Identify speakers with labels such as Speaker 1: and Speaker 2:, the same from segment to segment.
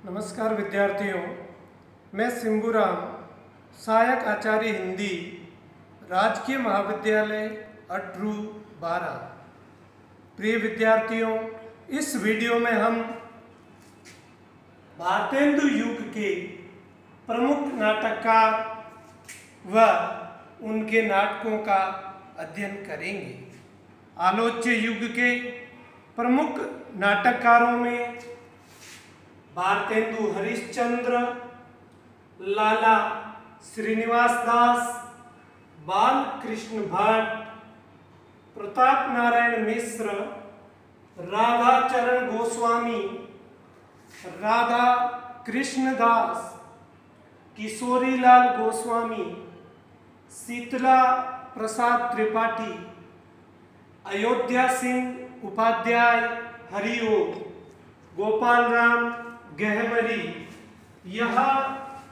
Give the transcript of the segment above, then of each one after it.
Speaker 1: नमस्कार विद्यार्थियों, मैं सिंबूराम, सहायक आचार्य हिंदी, राजकीय महाविद्यालय अटरू 12। प्रिय विद्यार्थियों, इस वीडियो में हम भारतेंदु युग के प्रमुख नाटककार व उनके नाटकों का अध्ययन करेंगे। आलोच्य युग के प्रमुख नाटककारों में भारतेंदु हरिश्चंद्र, लाला श्रीनिवास दास, बालकृष्ण भट्ट, प्रताप नारायण मिश्र, राधाचरण गोस्वामी, राधा कृष्णदास, किशोरीलाल गोस्वामी, शीतला प्रसाद त्रिपाठी, अयोध्या सिंह उपाध्याय हरिओम, गोपाल राम गहमरी, यह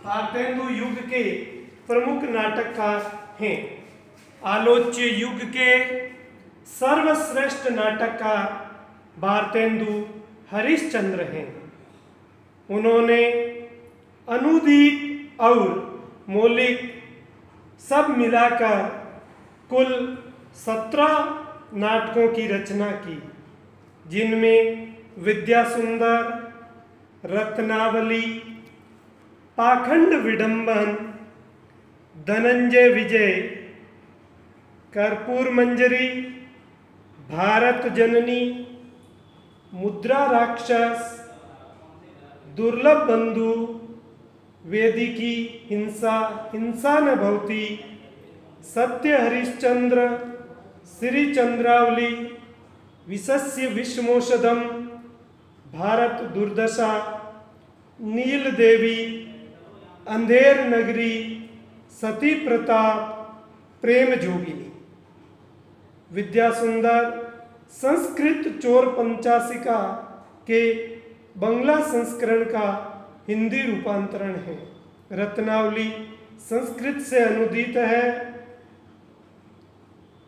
Speaker 1: भारतेंदु युग के प्रमुख नाटककार हैं। आलोच्य युग के सर्वश्रेष्ठ नाटककार भारतेंदु हरिश्चंद्र हैं। उन्होंने अनुदित और मौलिक सब मिलाकर कुल 17 नाटकों की रचना की, जिनमें विद्यासुंदर, रत्नावली, पाखंड विडंबन, धनंजय विजय, कर्पूर मंजरी, भारत जननी, मुद्रा राक्षस, दुर्लभ बंधु, वेदिकी हिंसा, हिंसा न भवती, सत्य हरिश्चंद्र, श्री चंद्रावली, विशस्य विषमोषधम, भारत दुर्दशा, नील देवी, अंधेर नगरी, सती प्रताप, प्रेम जोगिनी। विद्यासुंदर संस्कृत चोर पंचाशिका के बंगला संस्करण का हिंदी रूपांतरण है। रत्नावली संस्कृत से अनुदित है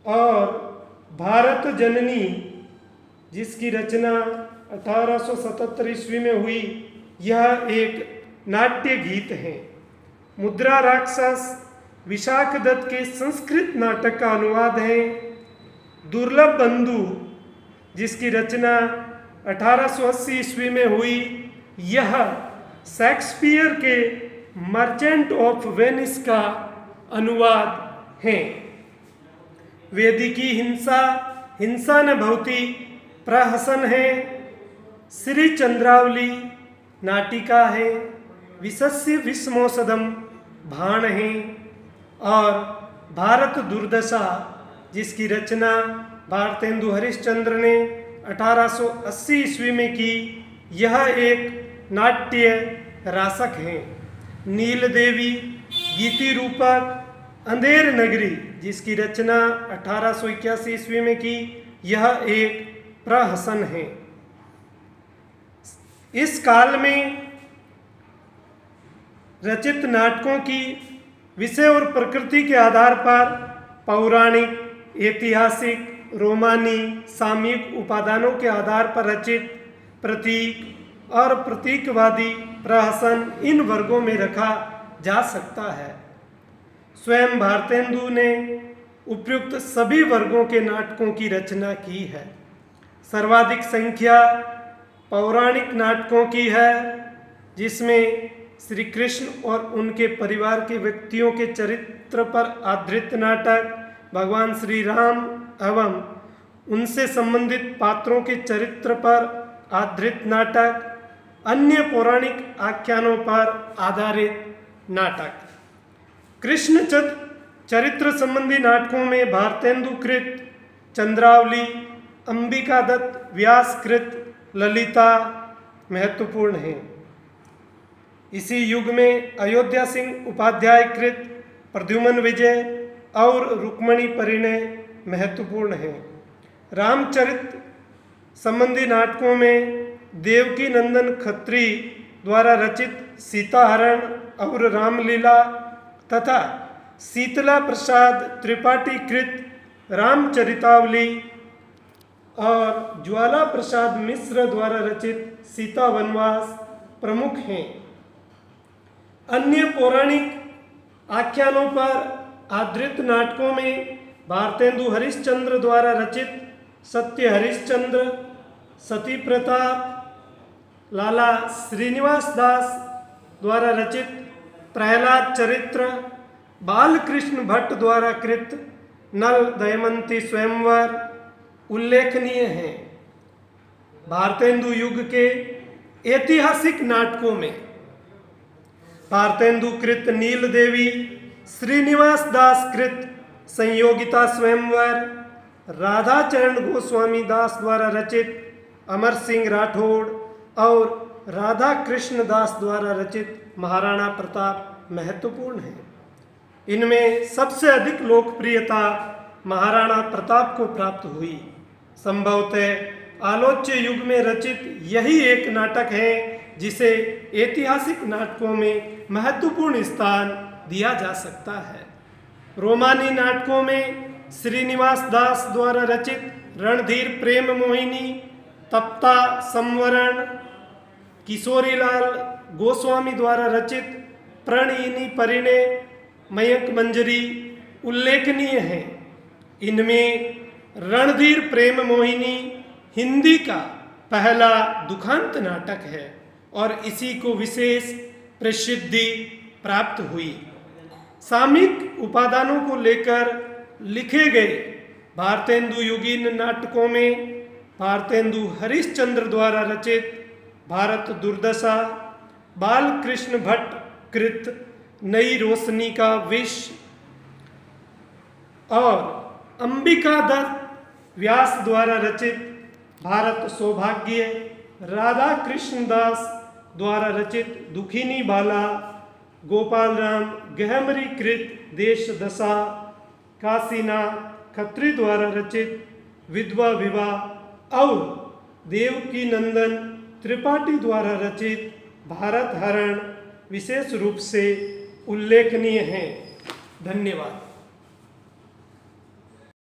Speaker 1: और भारत जननी, जिसकी रचना 1877 ईस्वी में हुई, यह एक नाट्य गीत है। मुद्रा राक्षस विशाख दत्त के संस्कृत नाटक का अनुवाद है। दुर्लभ बंधु, जिसकी रचना 1880 ईस्वी में हुई, यह शेक्सपियर के मर्चेंट ऑफ वेनिस का अनुवाद है। वेदिकी हिंसा, हिंसा न भवती, प्रहसन है। श्री चंद्रावली नाटिका है। विशस्य विषमोषधम भाण है। और भारत दुर्दशा, जिसकी रचना भारतेंदु हरिश्चंद्र ने 1880 ईस्वी में की, यह एक नाट्य रासक है। नील देवी गीति रूपक, अंधेर नगरी, जिसकी रचना 1881 ईस्वी में की, यह एक प्रहसन है। इस काल में रचित नाटकों की विषय और प्रकृति के आधार पर पौराणिक, ऐतिहासिक, रोमानी, सामयिक उपादानों के आधार पर रचित प्रतीक और प्रतीकवादी प्रहसन, इन वर्गों में रखा जा सकता है। स्वयं भारतेंदु ने उपयुक्त सभी वर्गों के नाटकों की रचना की है। सर्वाधिक संख्या पौराणिक नाटकों की है, जिसमें श्री कृष्ण और उनके परिवार के व्यक्तियों के चरित्र पर आधारित नाटक, भगवान श्री राम एवं उनसे संबंधित पात्रों के चरित्र पर आधारित नाटक, अन्य पौराणिक आख्यानों पर आधारित नाटक। कृष्ण चरित्र संबंधी नाटकों में भारतेंदुकृत चंद्रावली, अंबिका दत्त व्यासकृत ललिता महत्वपूर्ण हैं। इसी युग में अयोध्या सिंह उपाध्याय कृत प्रद्युमन विजय और रुक्मणी परिणय महत्वपूर्ण हैं। रामचरित संबंधी नाटकों में देवकी नंदन खत्री द्वारा रचित सीताहरण और रामलीला तथा शीतला प्रसाद त्रिपाठी कृत रामचरितावली और ज्वाला प्रसाद मिश्र द्वारा रचित सीता वनवास प्रमुख हैं। अन्य पौराणिक आख्यानों पर आधारित नाटकों में भारतेंदु हरिश्चंद्र द्वारा रचित सत्य हरिश्चंद्र, सती प्रताप, लाला श्रीनिवास दास द्वारा रचित प्रहलाद चरित्र, बालकृष्ण भट्ट द्वारा कृत नल दमयंती स्वयंवर उल्लेखनीय हैं। भारतेंदु युग के ऐतिहासिक नाटकों में भारतेंदु कृत नील देवी, श्रीनिवास दास कृत संयोगिता स्वयंवर, राधाचरण गोस्वामी दास द्वारा रचित अमर सिंह राठौड़ और राधा कृष्ण दास द्वारा रचित महाराणा प्रताप महत्वपूर्ण हैं। इनमें सबसे अधिक लोकप्रियता महाराणा प्रताप को प्राप्त हुई। संभवतः आलोच्य युग में रचित यही एक नाटक है जिसे ऐतिहासिक नाटकों में महत्वपूर्ण स्थान दिया जा सकता है। रोमानी नाटकों में श्रीनिवास दास द्वारा रचित रणधीर प्रेम मोहिनी, तप्ता संवरण, किशोरीलाल गोस्वामी द्वारा रचित प्रणयिनी परिणय, मयंक मंजरी उल्लेखनीय हैं। इनमें रणधीर प्रेम मोहिनी हिंदी का पहला दुखांत नाटक है और इसी को विशेष प्रसिद्धि प्राप्त हुई। सामयिक उपादानों को लेकर लिखे गए भारतेंदु युगीन नाटकों में भारतेंदु हरिश्चंद्र द्वारा रचित भारत दुर्दशा, बालकृष्ण भट्ट कृत नई रोशनी का विष और अंबिका दत्त व्यास द्वारा रचित भारत सौभाग्य, राधा कृष्ण दास द्वारा रचित दुखिनी बाला, गोपाल राम गहमरी कृत देश दशा, काशीना खत्री द्वारा रचित विधवा विवाह और देवकी नंदन त्रिपाठी द्वारा रचित भारत हरण विशेष रूप से उल्लेखनीय हैं। धन्यवाद।